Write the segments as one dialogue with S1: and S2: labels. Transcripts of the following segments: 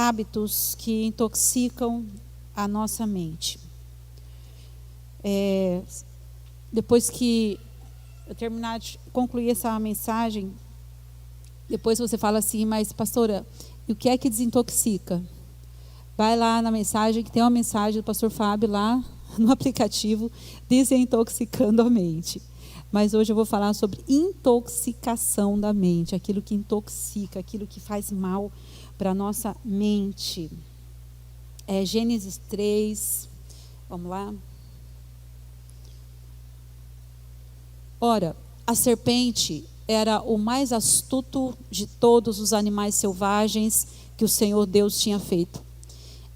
S1: hábitos que intoxicam a nossa mente. Depois que eu terminar de concluir essa mensagem, depois você fala assim, mas pastora, e o que é que desintoxica? Vai lá na mensagem, que tem uma mensagem do pastor Fábio lá no aplicativo, desintoxicando a mente. Mas hoje eu vou falar sobre intoxicação da mente, aquilo que intoxica, aquilo que faz mal para a nossa mente. Gênesis 3, vamos lá. Ora, a serpente era o mais astuto de todos os animais selvagens que o Senhor Deus tinha feito.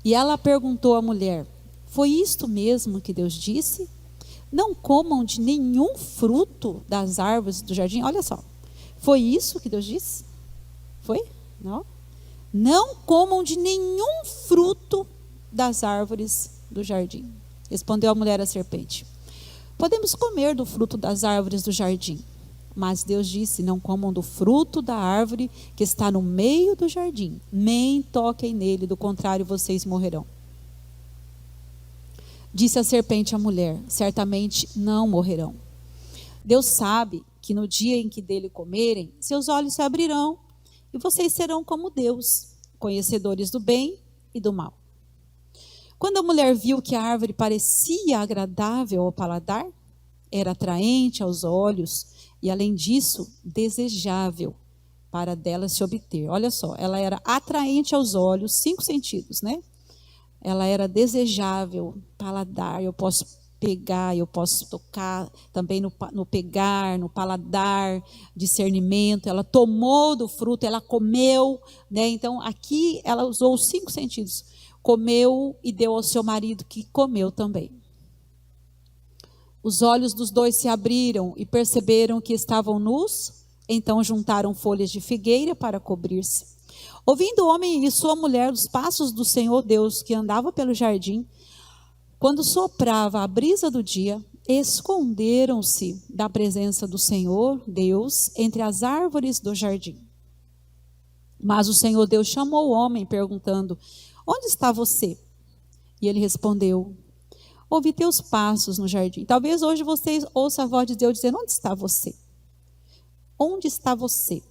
S1: E ela perguntou à mulher: foi isto mesmo que Deus disse? Não comam de nenhum fruto das árvores do jardim. Olha só, foi isso que Deus disse? Foi? Não? Não comam de nenhum fruto das árvores do jardim. Respondeu a mulher à serpente: podemos comer do fruto das árvores do jardim. Mas Deus disse: não comam do fruto da árvore que está no meio do jardim, nem toquem nele, do contrário vocês morrerão. Disse a serpente à mulher: certamente não morrerão. Deus sabe que no dia em que dele comerem, seus olhos se abrirão e vocês serão como Deus, conhecedores do bem e do mal. Quando a mulher viu que a árvore parecia agradável ao paladar, era atraente aos olhos e, além disso, desejável para dela se obter. Olha só, ela era atraente aos olhos, 5 sentidos, né? Ela era desejável, paladar, eu posso pegar, eu posso tocar, também no pegar, no paladar, discernimento. Ela tomou do fruto, ela comeu, né? Então aqui ela usou os 5 sentidos. Comeu e deu ao seu marido, que comeu também. Os olhos dos dois se abriram e perceberam que estavam nus, então juntaram folhas de figueira para cobrir-se. Ouvindo o homem e sua mulher os passos do Senhor Deus que andava pelo jardim, quando soprava a brisa do dia, esconderam-se da presença do Senhor Deus entre as árvores do jardim. Mas o Senhor Deus chamou o homem, perguntando: onde está você? E ele respondeu: ouvi teus passos no jardim. Talvez hoje vocês ouçam a voz de Deus dizendo: onde está você? Onde está você?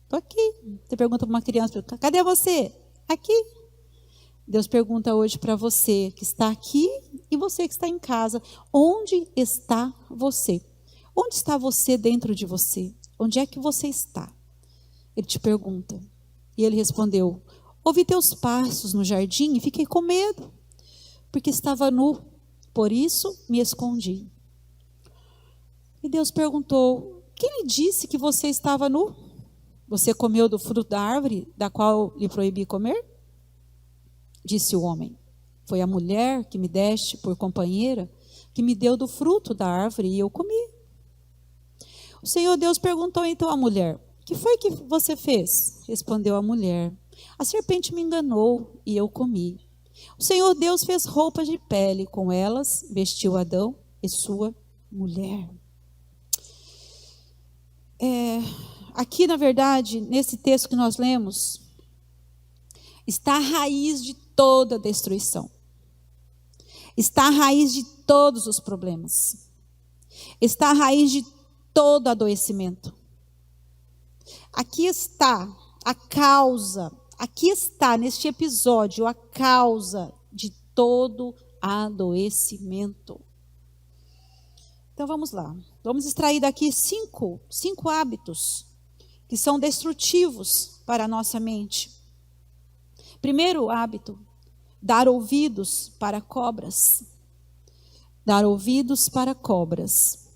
S1: Estou aqui. Você pergunta para uma criança: cadê você? Aqui. Deus pergunta hoje para você que está aqui e você que está em casa: onde está você? Onde está você dentro de você? Onde é que você está? Ele te pergunta. E ele respondeu: ouvi teus passos no jardim e fiquei com medo, porque estava nu, por isso me escondi. E Deus perguntou: quem lhe disse que você estava nu? Você comeu do fruto da árvore da qual lhe proibi comer? Disse o homem: foi a mulher que me deste por companheira, que me deu do fruto da árvore e eu comi. O Senhor Deus perguntou então à mulher: que foi que você fez? Respondeu a mulher: a serpente me enganou e eu comi. O Senhor Deus fez roupas de pele, com elas vestiu Adão e sua mulher. Aqui, na verdade, nesse texto que nós lemos, está a raiz de toda destruição. Está a raiz de todos os problemas. Está a raiz de todo adoecimento. Aqui está a causa, aqui está neste episódio a causa de todo adoecimento. Então vamos lá. Vamos extrair daqui cinco hábitos que são destrutivos para a nossa mente. Primeiro hábito: dar ouvidos para cobras. Dar ouvidos para cobras.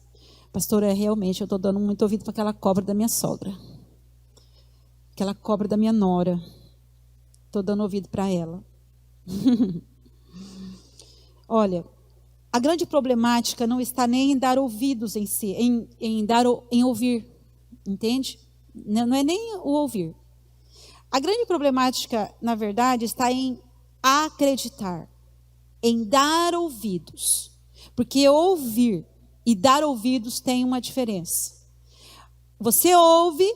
S1: Pastora, realmente eu estou dando muito ouvido para aquela cobra da minha sogra. Aquela cobra da minha nora. Estou dando ouvido para ela. Olha, a grande problemática não está nem em dar ouvidos em si, em ouvir, entende? Não é nem o ouvir. A grande problemática, na verdade, está em acreditar, em dar ouvidos. Porque ouvir e dar ouvidos tem uma diferença. Você ouve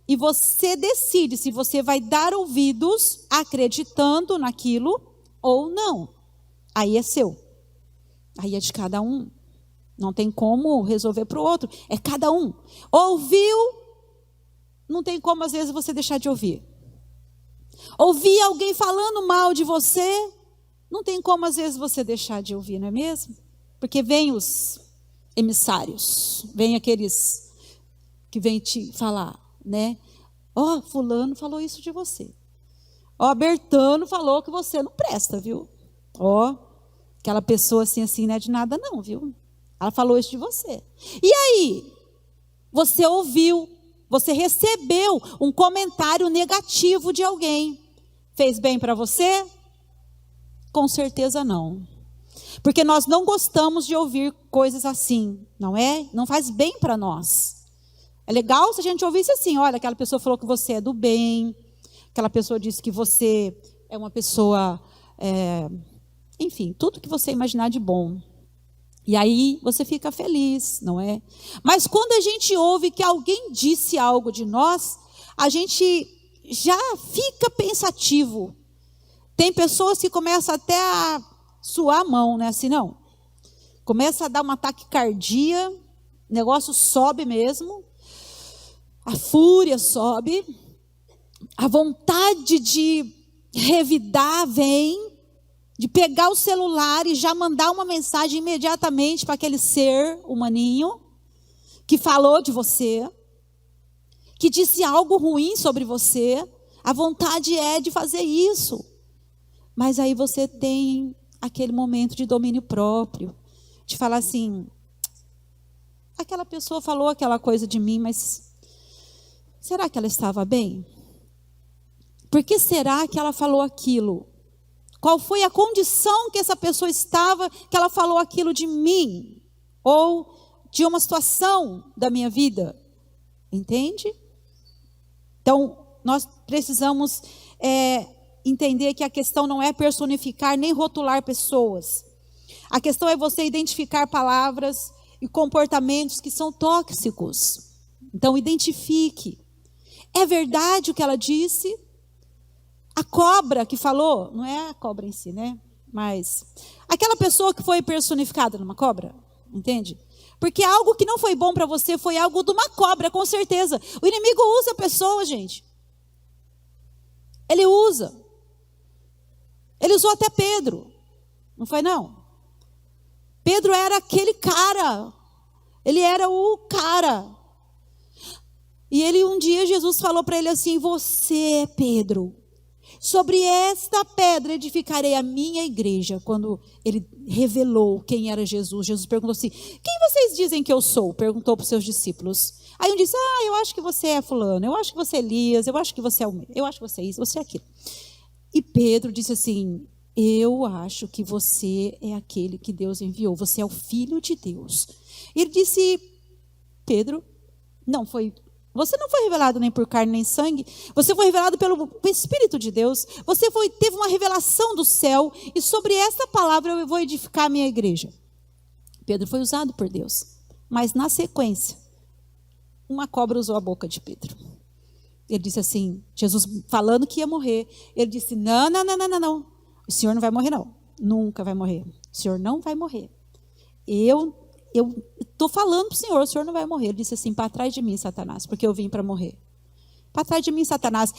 S1: e você decide se você vai dar ouvidos acreditando naquilo ou não. Aí é seu. Aí é de cada um. Não tem como resolver para o outro. É cada um. Ouviu, não tem como às vezes você deixar de ouvir. Ouvir alguém falando mal de você, não tem como às vezes você deixar de ouvir, não é mesmo? Porque vem os emissários, vem aqueles que vêm te falar, né? Ó, fulano falou isso de você. Ó, Bertano falou que você não presta, viu? Ó, aquela pessoa assim não é de nada não, viu? Ela falou isso de você. E aí? Você ouviu, você recebeu um comentário negativo de alguém. Fez bem para você? Com certeza não. Porque nós não gostamos de ouvir coisas assim, não é? Não faz bem para nós. É legal se a gente ouvisse assim, olha, aquela pessoa falou que você é do bem, aquela pessoa disse que você é uma pessoa, enfim, tudo que você imaginar de bom. E aí você fica feliz, não é? Mas quando a gente ouve que alguém disse algo de nós, a gente já fica pensativo. Tem pessoas que começam até a suar a mão, né? Assim não. Começa a dar uma taquicardia, o negócio sobe mesmo, a fúria sobe, a vontade de revidar vem, de pegar o celular e já mandar uma mensagem imediatamente para aquele ser humaninho que falou de você, que disse algo ruim sobre você. A vontade é de fazer isso. Mas aí você tem aquele momento de domínio próprio, de falar assim, aquela pessoa falou aquela coisa de mim, mas será que ela estava bem? Por que será que ela falou aquilo? Qual foi a condição que essa pessoa estava, que ela falou aquilo de mim? Ou de uma situação da minha vida? Entende? Então, nós precisamos entender que a questão não é personificar nem rotular pessoas. A questão é você identificar palavras e comportamentos que são tóxicos. Então, identifique. É verdade o que ela disse? A cobra que falou, não é a cobra em si, né? Mas aquela pessoa que foi personificada numa cobra, entende? Porque algo que não foi bom para você foi algo de uma cobra, com certeza. O inimigo usa a pessoa, gente. Ele usa. Ele usou até Pedro. Não foi não? Pedro era aquele cara. Ele era o cara. E ele um dia, Jesus falou para ele assim, você é Pedro. Sobre esta pedra edificarei a minha igreja. Quando ele revelou quem era Jesus, Jesus perguntou assim, quem vocês dizem que eu sou? Perguntou para os seus discípulos. Aí um disse, eu acho que você é fulano, eu acho que você é Elias, eu acho que você é eu acho que você é isso, você é aquilo. E Pedro disse assim, eu acho que você é aquele que Deus enviou, você é o Filho de Deus. Ele disse, Pedro, você não foi revelado nem por carne nem sangue, você foi revelado pelo Espírito de Deus, você teve uma revelação do céu, e sobre essa palavra eu vou edificar a minha igreja. Pedro foi usado por Deus, mas na sequência, uma cobra usou a boca de Pedro. Ele disse assim, Jesus falando que ia morrer, ele disse, não, o senhor não vai morrer não, nunca vai morrer, o senhor não vai morrer. Eu estou falando para o senhor não vai morrer. Ele disse assim, para trás de mim, Satanás, porque eu vim para morrer. Para trás de mim, Satanás.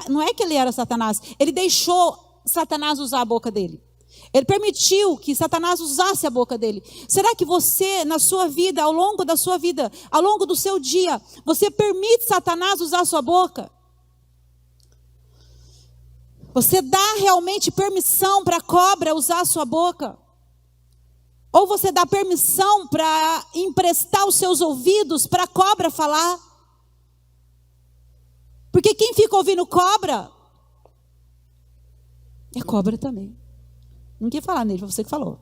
S1: Não é que ele era Satanás, ele deixou Satanás usar a boca dele. Ele permitiu que Satanás usasse a boca dele. Será que você, na sua vida, ao longo da sua vida, ao longo do seu dia, você permite Satanás usar a sua boca? Você dá realmente permissão para a cobra usar a sua boca? Ou você dá permissão para emprestar os seus ouvidos para a cobra falar? Porque quem fica ouvindo cobra, é cobra também. Não queria falar nele, foi você que falou.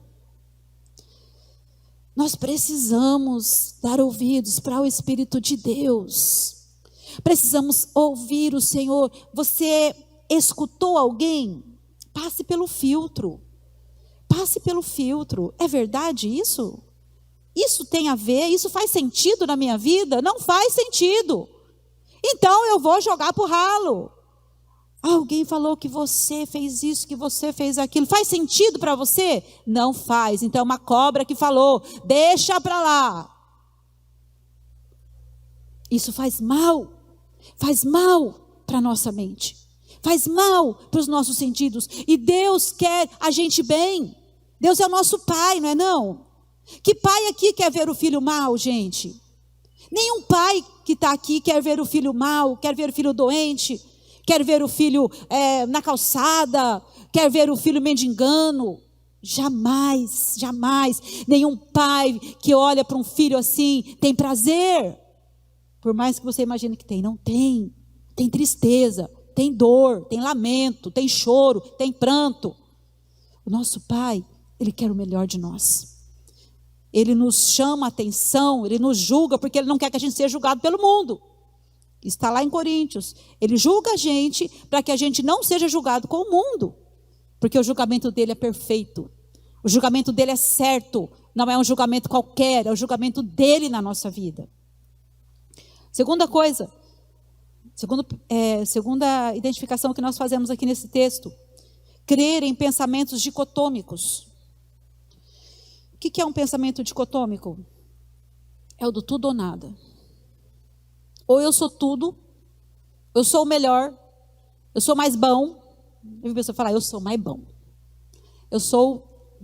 S1: Nós precisamos dar ouvidos para o Espírito de Deus. Precisamos ouvir o Senhor. Você escutou alguém? Passe pelo filtro. Passe pelo filtro. É verdade isso? Isso tem a ver? Isso faz sentido na minha vida? Não faz sentido. Então eu vou jogar pro ralo. Alguém falou que você fez isso, que você fez aquilo. Faz sentido para você? Não faz. Então é uma cobra que falou, deixa para lá. Isso faz mal para a nossa mente. Faz mal para os nossos sentidos. E Deus quer a gente bem. Deus é o nosso pai, não é não? Que pai aqui quer ver o filho mal, gente? Nenhum pai que está aqui quer ver o filho mal, quer ver o filho doente, quer ver o filho na calçada, quer ver o filho mendigando. Jamais, jamais. Nenhum pai que olha para um filho assim tem prazer. Por mais que você imagine que tem, não tem. Tem tristeza, tem dor, tem lamento, tem choro, tem pranto. O nosso pai, ele quer o melhor de nós. Ele nos chama a atenção, ele nos julga, porque ele não quer que a gente seja julgado pelo mundo. Está lá em Coríntios. Ele julga a gente para que a gente não seja julgado com o mundo. Porque o julgamento dele é perfeito. O julgamento dele é certo. Não é um julgamento qualquer, é o julgamento dele na nossa vida. Segunda coisa, segunda identificação que nós fazemos aqui nesse texto. Crer em pensamentos dicotômicos. O que é um pensamento dicotômico? É o do tudo ou nada. Ou eu sou tudo, eu sou o melhor, eu sou mais bom. Eu vi a pessoa falar, eu sou mais bom. Eu sou,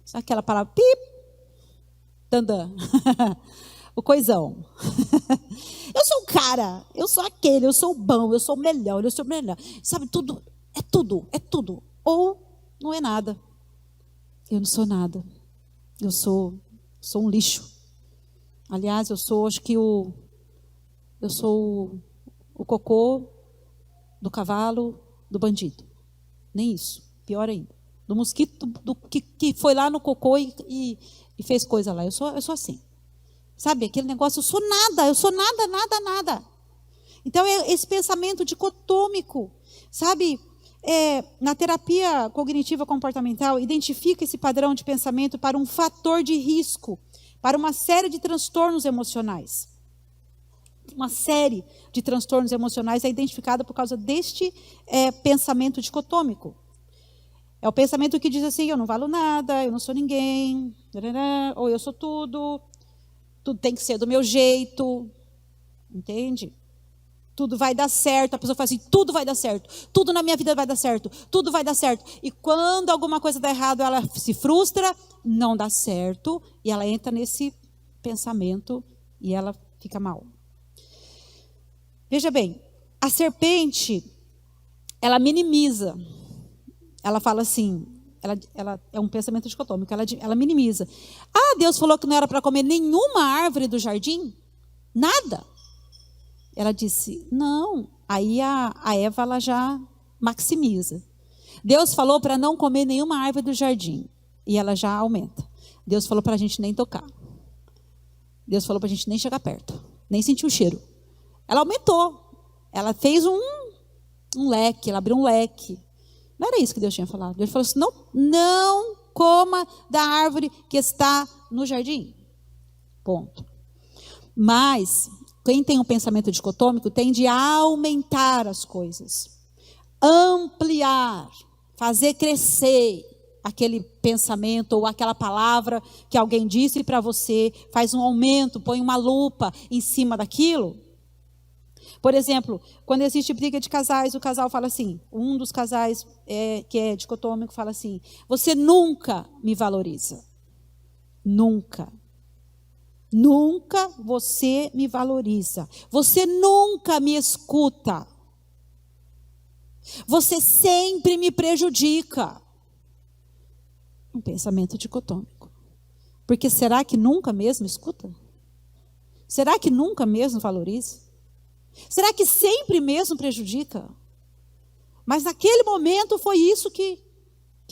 S1: sabe aquela palavra, pip, dandã, o coisão. Eu sou o cara, eu sou aquele, eu sou o bom, eu sou o melhor, eu sou o melhor. Sabe, tudo, é tudo, é tudo. Ou não é nada. Eu não sou nada. Eu sou um lixo. Aliás, eu sou o cocô do cavalo do bandido. Nem isso, pior ainda. Do mosquito que foi lá no cocô e fez coisa lá. Eu sou assim. Sabe, aquele negócio, eu sou nada, nada, nada. Então, é esse pensamento dicotômico, sabe? Na terapia cognitiva comportamental, identifica esse padrão de pensamento para um fator de risco, para uma série de transtornos emocionais. Uma série de transtornos emocionais é identificada por causa deste pensamento dicotômico. É o pensamento que diz assim, eu não valo nada, eu não sou ninguém, ou eu sou tudo tem que ser do meu jeito, entende? Tudo vai dar certo, a pessoa fala assim, tudo vai dar certo, tudo na minha vida vai dar certo, tudo vai dar certo. E quando alguma coisa dá errado, ela se frustra, não dá certo, e ela entra nesse pensamento e ela fica mal. Veja bem, a serpente, ela minimiza, ela fala assim, ela é um pensamento dicotômico, ela minimiza. Ah, Deus falou que não era para comer nenhuma árvore do jardim? Nada. Ela disse, não. Aí a Eva ela já maximiza. Deus falou para não comer nenhuma árvore do jardim. E ela já aumenta. Deus falou para a gente nem tocar. Deus falou para a gente nem chegar perto. Nem sentir o cheiro. Ela aumentou. Ela fez um leque, ela abriu um leque. Não era isso que Deus tinha falado. Deus falou assim, não coma da árvore que está no jardim. Ponto. Mas quem tem um pensamento dicotômico tende a aumentar as coisas. Ampliar. Fazer crescer aquele pensamento ou aquela palavra que alguém disse para você. Faz um aumento, põe uma lupa em cima daquilo. Por exemplo, quando existe briga de casais, o casal fala assim, um dos casais que é dicotômico fala assim, você nunca me valoriza. Nunca. Nunca você me valoriza. Você nunca me escuta. Você sempre me prejudica. Um pensamento dicotômico. Porque será que nunca mesmo escuta? Será que nunca mesmo valoriza? Será que sempre mesmo prejudica? Mas naquele momento foi isso que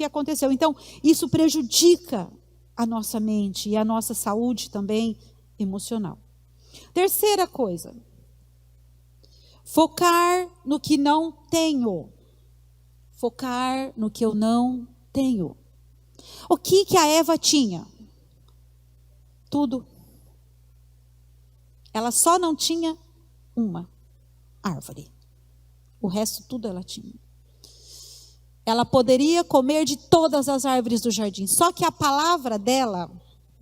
S1: aconteceu. Então, isso prejudica a nossa mente e a nossa saúde também emocional. Terceira coisa. Focar no que não tenho. Focar no que eu não tenho. O que a Eva tinha? Tudo. Ela só não tinha uma. árvore. O resto tudo ela tinha. Ela poderia comer de todas as árvores do jardim. Só que a palavra dela,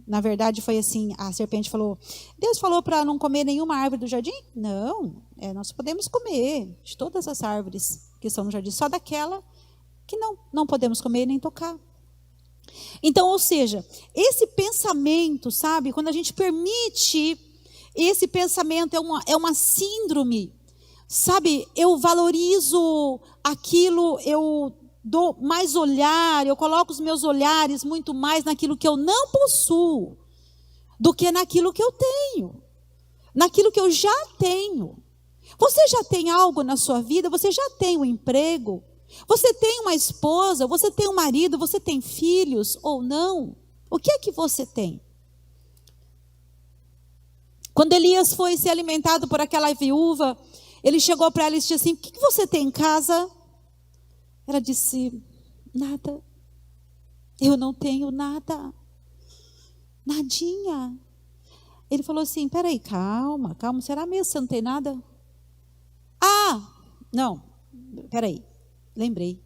S1: na verdade, foi assim, a serpente falou, Deus falou para não comer nenhuma árvore do jardim? Não, nós podemos comer de todas as árvores que estão no jardim, só daquela que não podemos comer nem tocar. Então, ou seja, esse pensamento, sabe, quando a gente permite, esse pensamento é uma síndrome, sabe, eu valorizo aquilo, eu dou mais olhar, eu coloco os meus olhares muito mais naquilo que eu não possuo, do que naquilo que eu tenho, naquilo que eu já tenho. Você já tem algo na sua vida, você já tem um emprego, você tem uma esposa, você tem um marido, você tem filhos ou não? O que é que você tem? Quando Elias foi ser alimentado por aquela viúva, ele chegou para ela e disse assim, o que você tem em casa? Ela disse, nada, eu não tenho nada, nadinha. Ele falou assim, peraí, calma, será mesmo que você não tem nada? Não, peraí, lembrei,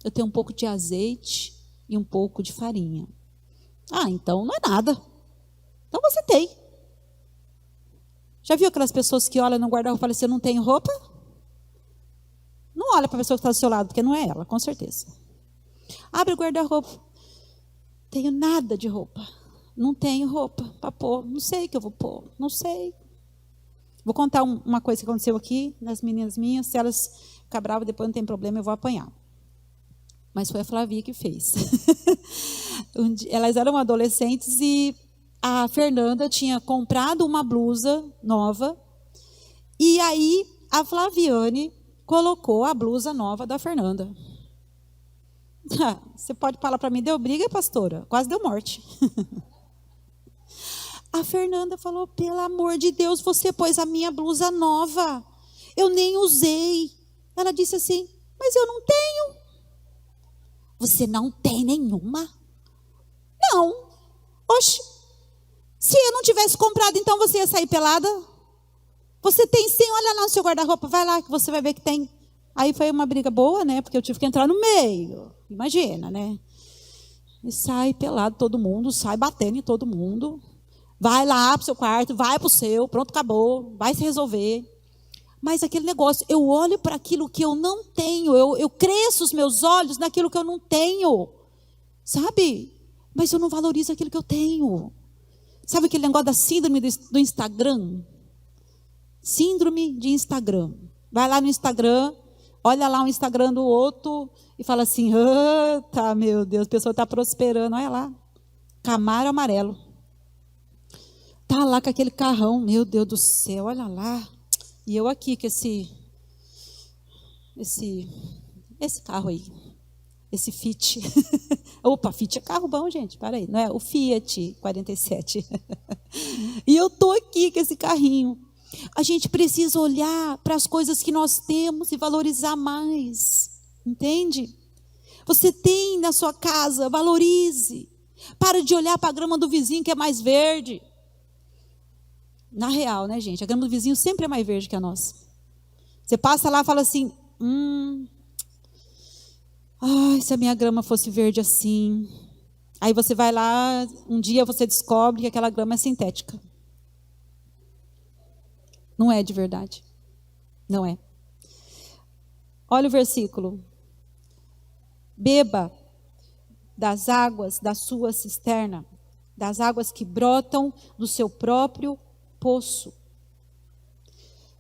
S1: eu tenho um pouco de azeite e um pouco de farinha. Então não é nada, então você tem. Já viu aquelas pessoas que olham no guarda-roupa e falam assim, eu não tenho roupa? Não olha para a pessoa que está do seu lado, porque não é ela, com certeza. Abre o guarda-roupa. Tenho nada de roupa. Não tenho roupa para pôr. Não sei o que eu vou pôr. Não sei. Vou contar uma coisa que aconteceu aqui nas meninas minhas. Se elas ficarem bravas, depois não tem problema, eu vou apanhar. Mas foi a Flavia que fez. Elas eram adolescentes e a Fernanda tinha comprado uma blusa nova. E aí a Flaviane colocou a blusa nova da Fernanda. Você pode falar para mim, deu briga, pastora? Quase deu morte. A Fernanda falou, pelo amor de Deus, você pôs a minha blusa nova. Eu nem usei. Ela disse assim, mas eu não tenho. Você não tem nenhuma? Não. Oxe, se eu não tivesse comprado, então você ia sair pelada? Você tem sim, olha lá no seu guarda-roupa, vai lá que você vai ver que tem. Aí foi uma briga boa, né? Porque eu tive que entrar no meio. Imagina, né? E sai pelado todo mundo, sai batendo em todo mundo. Vai lá pro seu quarto, vai pro seu, pronto, acabou, vai se resolver. Mas aquele negócio, eu olho para aquilo que eu não tenho, eu cresço os meus olhos naquilo que eu não tenho. Sabe? Mas eu não valorizo aquilo que eu tenho. Sabe aquele negócio da síndrome do Instagram? Síndrome de Instagram. Vai lá no Instagram, olha lá o Instagram do outro e fala assim, tá, meu Deus, a pessoa está prosperando, olha lá, Camaro amarelo. Tá lá com aquele carrão, meu Deus do céu, olha lá. E eu aqui com esse carro aí, esse Fit. Opa, Fit é carro bom, gente, para aí, não é? O Fiat 47. E eu tô aqui com esse carrinho. A gente precisa olhar para as coisas que nós temos e valorizar mais. Entende? Você tem na sua casa, valorize. Para de olhar para a grama do vizinho que é mais verde. Na real, né, gente? A grama do vizinho sempre é mais verde que a nossa. Você passa lá e fala assim, se a minha grama fosse verde assim. Aí você vai lá, um dia você descobre que aquela grama é sintética. Não é de verdade. Não é. Olha o versículo. Beba das águas da sua cisterna, das águas que brotam do seu próprio poço.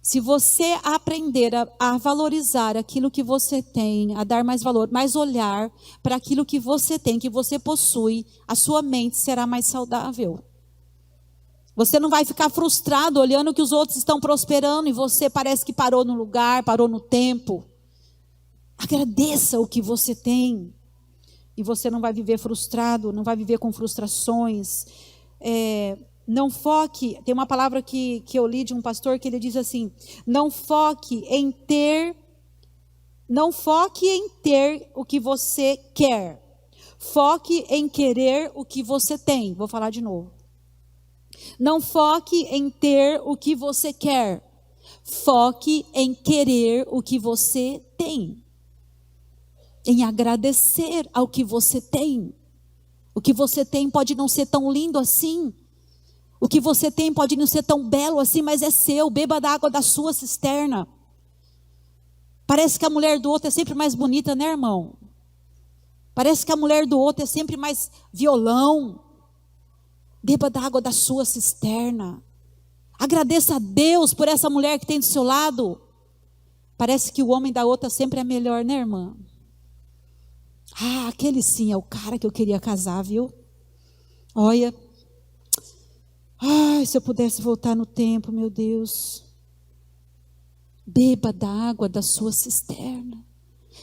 S1: Se você aprender a valorizar aquilo que você tem, a dar mais valor, mais olhar para aquilo que você tem, que você possui, a sua mente será mais saudável. Você não vai ficar frustrado olhando que os outros estão prosperando e você parece que parou no lugar, parou no tempo. Agradeça o que você tem. E você não vai viver frustrado, não vai viver com frustrações. Não foque, tem uma palavra que eu li de um pastor que ele diz assim, não foque em ter o que você quer. Foque em querer o que você tem. Vou falar de novo. Não foque em ter o que você quer. Foque em querer o que você tem, em agradecer ao que você tem. O que você tem pode não ser tão lindo assim. O que você tem pode não ser tão belo assim, mas é seu. Beba da água da sua cisterna. Parece que a mulher do outro é sempre mais bonita, né, irmão? Parece que a mulher do outro é sempre mais violão. Beba da água da sua cisterna. Agradeça a Deus por essa mulher que tem do seu lado. Parece que o homem da outra sempre é melhor, né, irmã? Ah, aquele sim é o cara que eu queria casar, viu? Olha. Ai, se eu pudesse voltar no tempo, meu Deus. Beba da água da sua cisterna.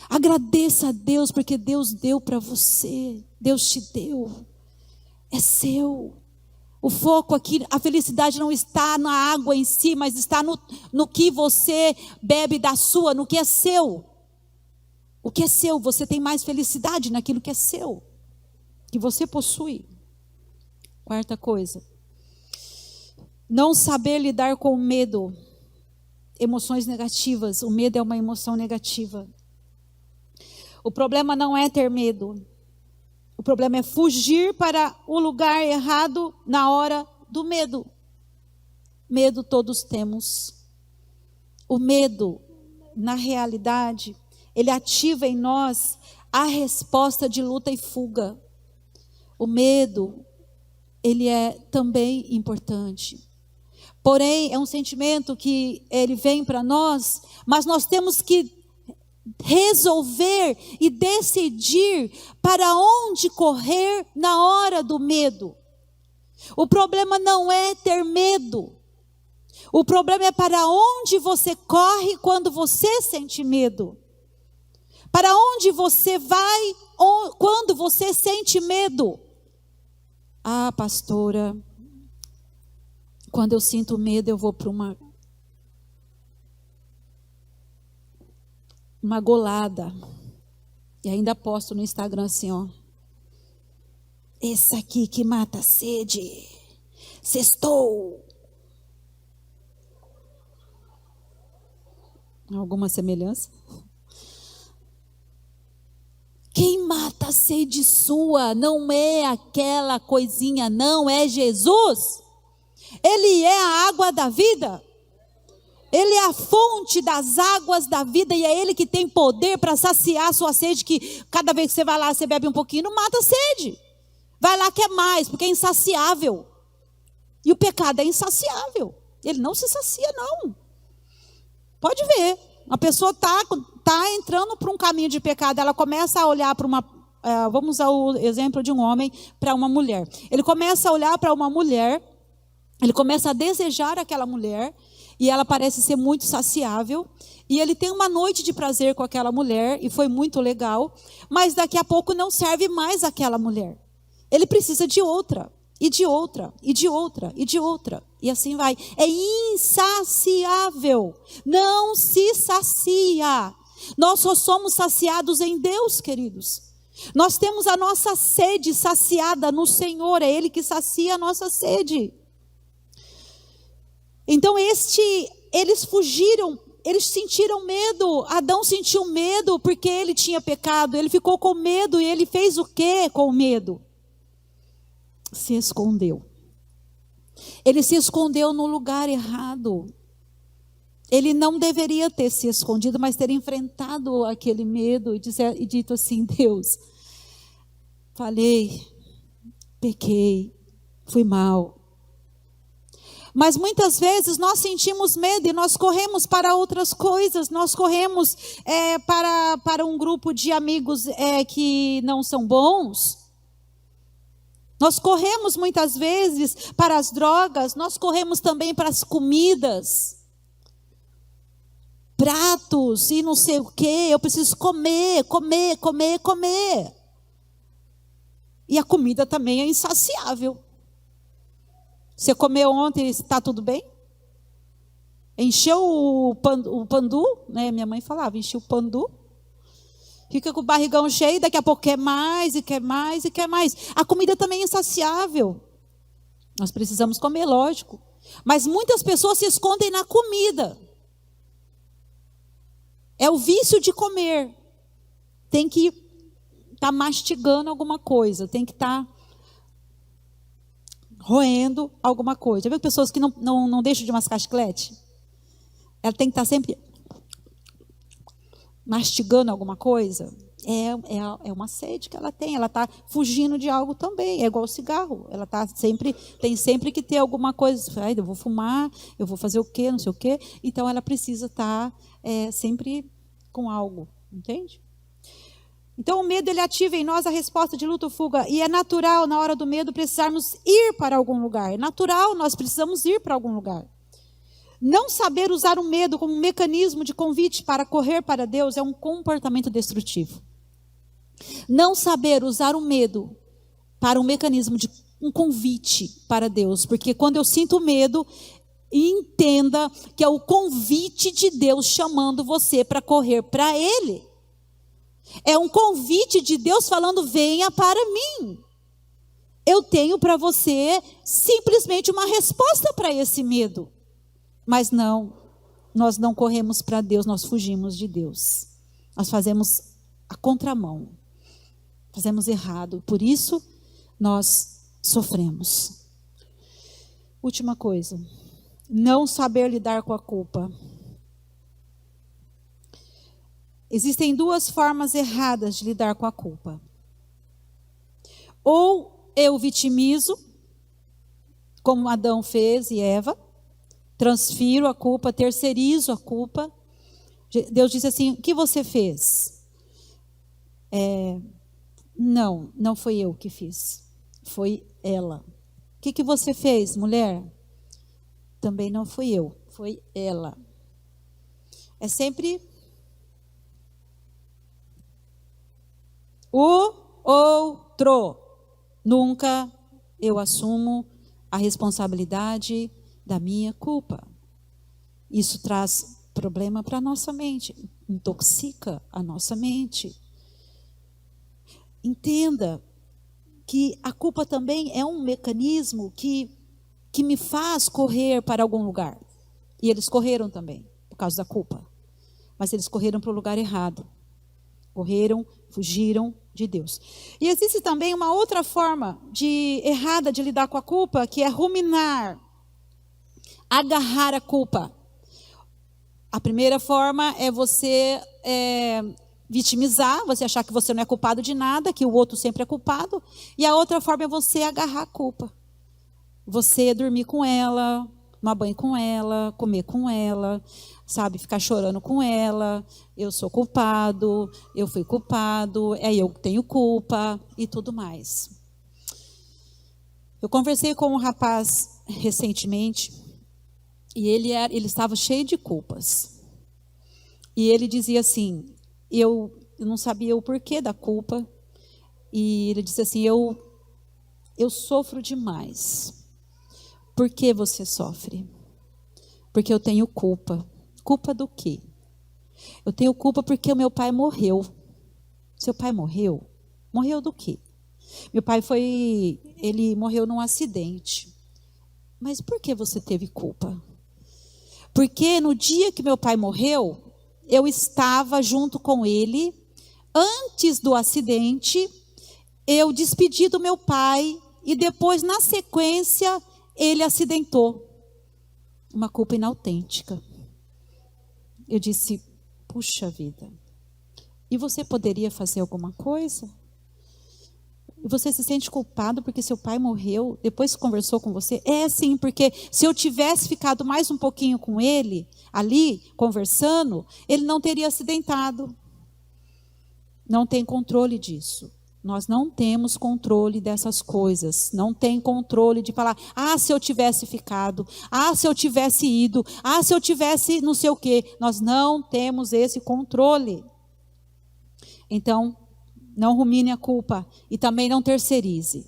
S1: Agradeça a Deus, porque Deus deu para você. Deus te deu. É seu. O foco aqui, a felicidade não está na água em si, mas está no que você bebe da sua, no que é seu. O que é seu, você tem mais felicidade naquilo que é seu, que você possui. Quarta coisa. Não saber lidar com o medo. Emoções negativas. O medo é uma emoção negativa. O problema não é ter medo. O problema é fugir para o lugar errado na hora do medo. Medo todos temos. O medo, na realidade, ele ativa em nós a resposta de luta e fuga. O medo, ele é também importante. Porém, é um sentimento que ele vem para nós, mas nós temos que resolver e decidir para onde correr na hora do medo. O problema não é ter medo. O problema é para onde você corre quando você sente medo. Para onde você vai quando você sente medo? Ah, pastora, quando eu sinto medo, eu vou para uma golada. E ainda posto no Instagram assim, ó. Esse aqui que mata a sede. Sextou. Alguma semelhança? Quem mata a sede sua não é aquela coisinha, não, é Jesus. Ele é a água da vida. Ele é a fonte das águas da vida e é Ele que tem poder para saciar a sua sede, que cada vez que você vai lá, você bebe um pouquinho, não mata a sede. Vai lá, quer mais, porque é insaciável. E o pecado é insaciável. Ele não se sacia, não. Pode ver. A pessoa está entrando para um caminho de pecado, ela começa a olhar para uma... vamos usar o exemplo de um homem para uma mulher. Ele começa a olhar para uma mulher, ele começa a desejar aquela mulher, e ela parece ser muito saciável, e ele tem uma noite de prazer com aquela mulher, e foi muito legal, mas daqui a pouco não serve mais aquela mulher. Ele precisa de outra, e de outra, e de outra, e de outra, e assim vai. É insaciável, não se sacia. Nós só somos saciados em Deus, queridos. Nós temos a nossa sede saciada no Senhor, é Ele que sacia a nossa sede. Então eles fugiram, eles sentiram medo. Adão sentiu medo porque ele tinha pecado, ele ficou com medo e ele fez o quê com o medo? Se escondeu. Ele se escondeu no lugar errado. Ele não deveria ter se escondido, mas ter enfrentado aquele medo e dito assim: Deus, falhei, pequei, fui mal. Mas muitas vezes nós sentimos medo e nós corremos para outras coisas, nós corremos para um grupo de amigos que não são bons, nós corremos muitas vezes para as drogas, nós corremos também para as comidas, pratos e não sei o que, eu preciso comer. E a comida também é insaciável. Você comeu ontem, está tudo bem? Encheu o pandu, né? Minha mãe falava, encheu o pandu. Fica com o barrigão cheio, daqui a pouco quer mais, e quer mais, e quer mais. A comida também é insaciável. Nós precisamos comer, lógico. Mas muitas pessoas se escondem na comida. É o vício de comer. Tem que estar mastigando alguma coisa, tem que estar roendo alguma coisa. Já viu pessoas que não deixam de mascar chiclete? Ela tem que estar sempre mastigando alguma coisa. É uma sede que ela está fugindo de algo também. É igual o cigarro. Ela tem sempre que ter alguma coisa. Eu vou fumar, eu vou fazer o quê, não sei o quê. Então ela precisa estar sempre com algo, entende? Então o medo, ele ativa em nós a resposta de luta ou fuga. E é natural, na hora do medo, precisarmos ir para algum lugar. É natural, nós precisamos ir para algum lugar. Não saber usar o medo como um mecanismo de convite para correr para Deus é um comportamento destrutivo. Não saber usar o medo para um mecanismo de um convite para Deus. Porque quando eu sinto medo, entenda que é o convite de Deus chamando você para correr para Ele. É um convite de Deus falando: venha para mim. Eu tenho para você simplesmente uma resposta para esse medo. Mas não, nós não corremos para Deus, nós fugimos de Deus. Nós fazemos a contramão. Fazemos errado. Por isso, nós sofremos. Última coisa. Não saber lidar com a culpa. Existem duas formas erradas de lidar com a culpa. Ou eu vitimizo, como Adão fez e Eva, transfiro a culpa, terceirizo a culpa. Deus disse assim: o que você fez? Não foi eu que fiz, foi ela. O que você fez, mulher? Também não fui eu, foi ela. É sempre o outro. Nunca eu assumo a responsabilidade da minha culpa. Isso traz problema para a nossa mente, intoxica a nossa mente. Entenda que a culpa também é um mecanismo que me faz correr para algum lugar. E eles correram também, por causa da culpa. Mas eles correram para o lugar errado. Correram, fugiram de Deus. E existe também uma outra forma errada de lidar com a culpa, que é ruminar, agarrar a culpa. A primeira forma é você vitimizar, você achar que você não é culpado de nada, que o outro sempre é culpado. E a outra forma é você agarrar a culpa. Você dormir com ela, tomar banho com ela, comer com ela, sabe, ficar chorando com ela. Eu sou culpado, eu fui culpado, eu tenho culpa e tudo mais. Eu conversei com um rapaz recentemente e ele estava cheio de culpas. E ele dizia assim, eu não sabia o porquê da culpa. E ele disse assim, eu sofro demais. Por que você sofre? Porque eu tenho culpa. Culpa do quê? Eu tenho culpa porque o meu pai morreu. Seu pai morreu? Morreu do quê? Meu pai ele morreu num acidente. Mas por que você teve culpa? Porque no dia que meu pai morreu, eu estava junto com ele. Antes do acidente, eu despedi do meu pai e depois, na sequência, ele acidentou. Uma culpa inautêntica. Eu disse, puxa vida, e você poderia fazer alguma coisa? E você se sente culpado porque seu pai morreu, depois conversou com você? Sim, porque se eu tivesse ficado mais um pouquinho com ele, ali, conversando, ele não teria acidentado. Não tem controle disso. Nós não temos controle dessas coisas. Não tem controle de falar, se eu tivesse ficado, se eu tivesse ido, se eu tivesse não sei o quê. Nós não temos esse controle. Então, não rumine a culpa e também não terceirize.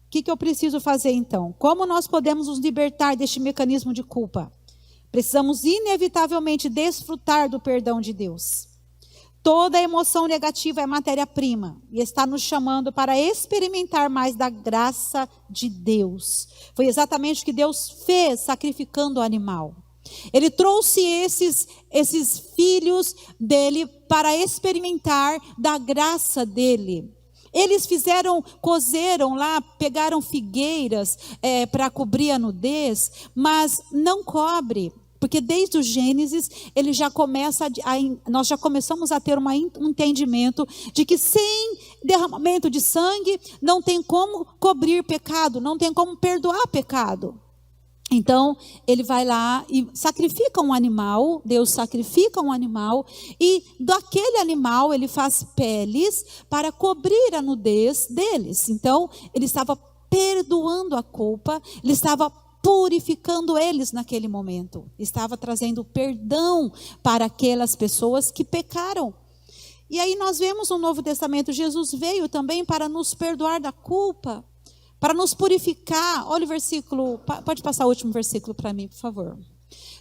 S1: O que eu preciso fazer então? Como nós podemos nos libertar deste mecanismo de culpa? Precisamos inevitavelmente desfrutar do perdão de Deus. Toda emoção negativa é matéria-prima e está nos chamando para experimentar mais da graça de Deus. Foi exatamente o que Deus fez sacrificando o animal. Ele trouxe esses filhos dele para experimentar da graça dele. Eles cozeram lá, pegaram figueiras para cobrir a nudez, mas não cobre, porque desde o Gênesis ele já nós já começamos a ter um entendimento de que sem derramamento de sangue não tem como cobrir pecado, não tem como perdoar pecado. Então, ele vai lá e sacrifica um animal, Deus sacrifica um animal, e daquele animal ele faz peles para cobrir a nudez deles. Então, ele estava perdoando a culpa, ele estava purificando eles naquele momento, estava trazendo perdão para aquelas pessoas que pecaram. E aí nós vemos no Novo Testamento, Jesus veio também para nos perdoar da culpa, para nos purificar. Olha o versículo, pode passar o último versículo para mim, por favor.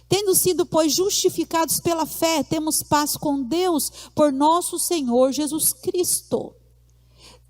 S1: Tendo sido, pois, justificados pela fé, temos paz com Deus por nosso Senhor Jesus Cristo.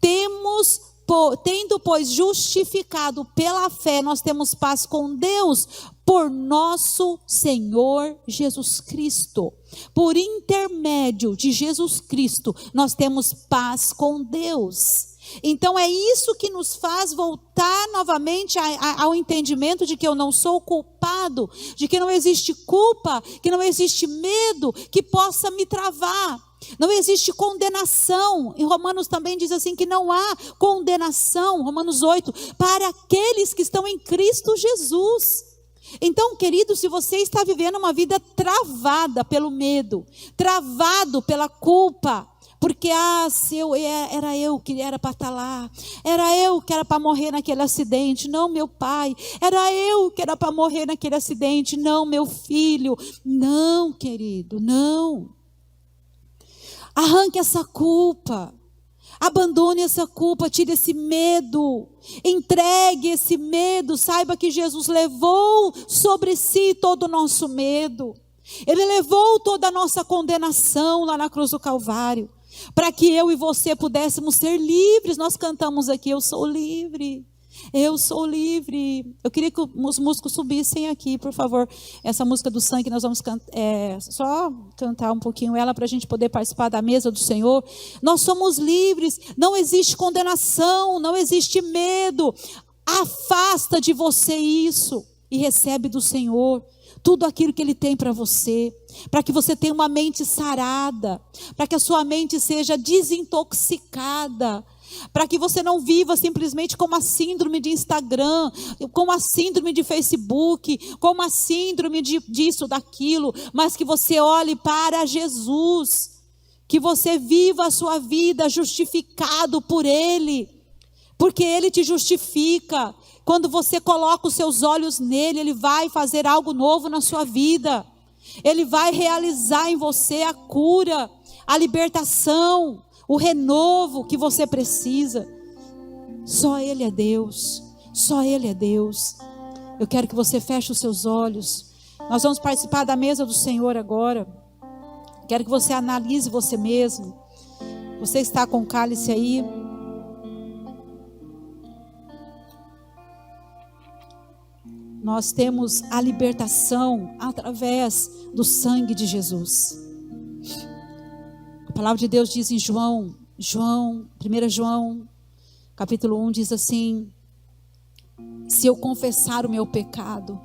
S1: Tendo, pois, justificado pela fé, nós temos paz com Deus por nosso Senhor Jesus Cristo. Por intermédio de Jesus Cristo, nós temos paz com Deus. Então é isso que nos faz voltar novamente ao entendimento de que eu não sou culpado, de que não existe culpa, que não existe medo que possa me travar. Não existe condenação. Em Romanos também diz assim que não há condenação, Romanos 8, para aqueles que estão em Cristo Jesus. Então, querido, se você está vivendo uma vida travada pelo medo, travado pela culpa, porque era eu que era para estar lá, era eu que era para morrer naquele acidente, não meu pai, era eu que era para morrer naquele acidente, não meu filho, não, querido, não. Arranque essa culpa, abandone essa culpa, tire esse medo, entregue esse medo, saiba que Jesus levou sobre si todo o nosso medo, Ele levou toda a nossa condenação lá na cruz do Calvário, para que eu e você pudéssemos ser livres. Nós cantamos aqui, eu sou livre, eu sou livre. Eu queria que os músicos subissem aqui, por favor, essa música do sangue, nós vamos só cantar um pouquinho ela, para a gente poder participar da mesa do Senhor. Nós somos livres, não existe condenação, não existe medo. Afasta de você isso e recebe do Senhor tudo aquilo que Ele tem para você, para que você tenha uma mente sarada, para que a sua mente seja desintoxicada, para que você não viva simplesmente como a síndrome de Instagram, como a síndrome de Facebook, como a síndrome disso, daquilo, mas que você olhe para Jesus, que você viva a sua vida justificado por Ele, porque Ele te justifica. Quando você coloca os seus olhos nele, Ele vai fazer algo novo na sua vida. Ele vai realizar em você a cura, a libertação, o renovo que você precisa. Só Ele é Deus. Só Ele é Deus. Eu quero que você feche os seus olhos. Nós vamos participar da mesa do Senhor agora. Quero que você analise você mesmo. Você está com o cálice aí? Nós temos a libertação através do sangue de Jesus. A palavra de Deus diz em 1 João, capítulo 1, diz assim: se eu confessar o meu pecado,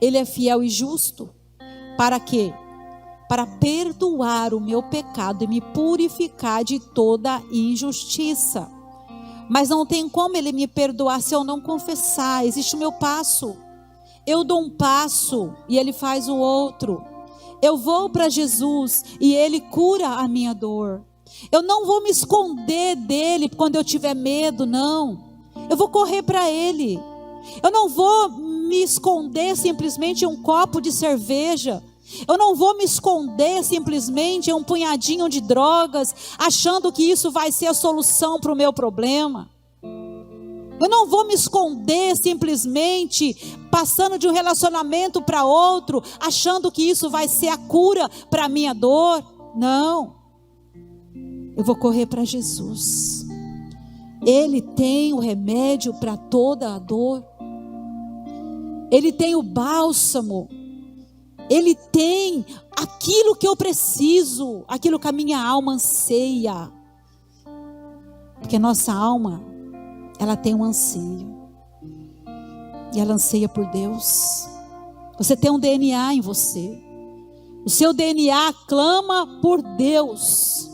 S1: Ele é fiel e justo, para quê? Para perdoar o meu pecado e me purificar de toda injustiça. Mas não tem como Ele me perdoar se eu não confessar. Existe o meu passo. Eu dou um passo e Ele faz o outro. Eu vou para Jesus e Ele cura a minha dor. Eu não vou me esconder dEle quando eu tiver medo, não. Eu vou correr para Ele. Eu não vou me esconder simplesmente em um copo de cerveja. Eu não vou me esconder simplesmente em um punhadinho de drogas, achando que isso vai ser a solução para o meu problema. Eu não vou me esconder simplesmente passando de um relacionamento para outro, achando que isso vai ser a cura para a minha dor. Não. Eu vou correr para Jesus. Ele tem o remédio para toda a dor. Ele tem o bálsamo. Ele tem aquilo que eu preciso, aquilo que a minha alma anseia. Porque a nossa alma, ela tem um anseio. E ela anseia por Deus. Você tem um DNA em você. O seu DNA clama por Deus.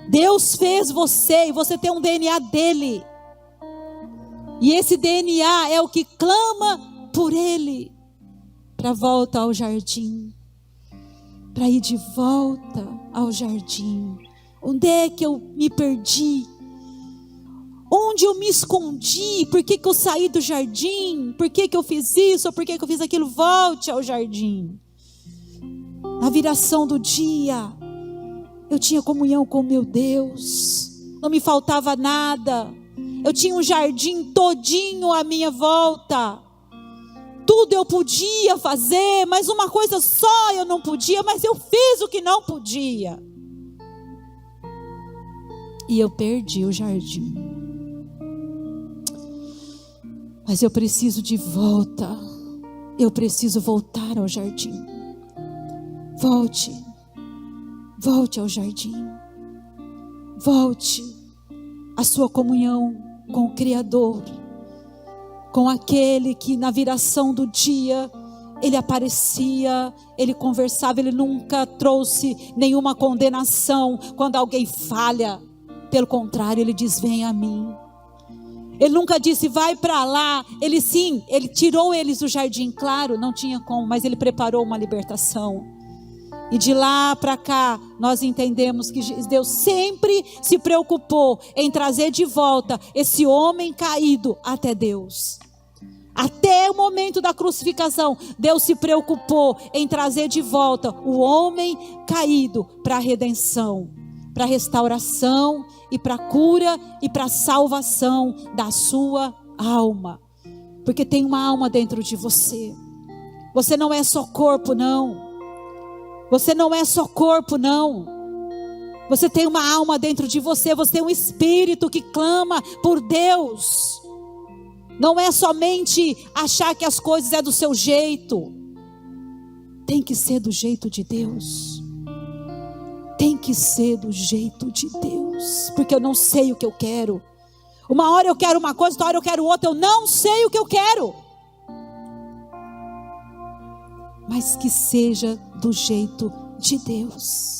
S1: Deus fez você e você tem um DNA dele. E esse DNA é o que clama por Ele. Para volta ao jardim. Para ir de volta ao jardim. Onde é que eu me perdi? Onde eu me escondi? Por que eu saí do jardim? Por que eu fiz isso? Ou por que eu fiz aquilo? Volte ao jardim. Na viração do dia, eu tinha comunhão com meu Deus. Não me faltava nada. Eu tinha um jardim todinho à minha volta. Tudo eu podia fazer, mas uma coisa só eu não podia, mas eu fiz o que não podia. E eu perdi o jardim. Mas eu preciso de volta. Eu preciso voltar ao jardim. Volte. Volte ao jardim. Volte à sua comunhão com o Criador. Com aquele que na viração do dia, ele aparecia, ele conversava, ele nunca trouxe nenhuma condenação quando alguém falha. Pelo contrário, ele diz: vem a mim. Ele nunca disse: vai para lá. Ele tirou eles do jardim, claro, não tinha como, mas ele preparou uma libertação. E de lá para cá, nós entendemos que Deus sempre se preocupou em trazer de volta esse homem caído até Deus. Até o momento da crucificação, Deus se preocupou em trazer de volta o homem caído para a redenção, para a restauração e para a cura e para a salvação da sua alma. Porque tem uma alma dentro de você. Você não é só corpo, não. Você não é só corpo, não. Você tem uma alma dentro de você. Você tem um espírito que clama por Deus. Não é somente achar que as coisas é do seu jeito. Tem que ser do jeito de Deus. Tem que ser do jeito de Deus. Porque eu não sei o que eu quero. Uma hora eu quero uma coisa, outra hora eu quero outra. Eu não sei o que eu quero. Mas que seja do jeito de Deus.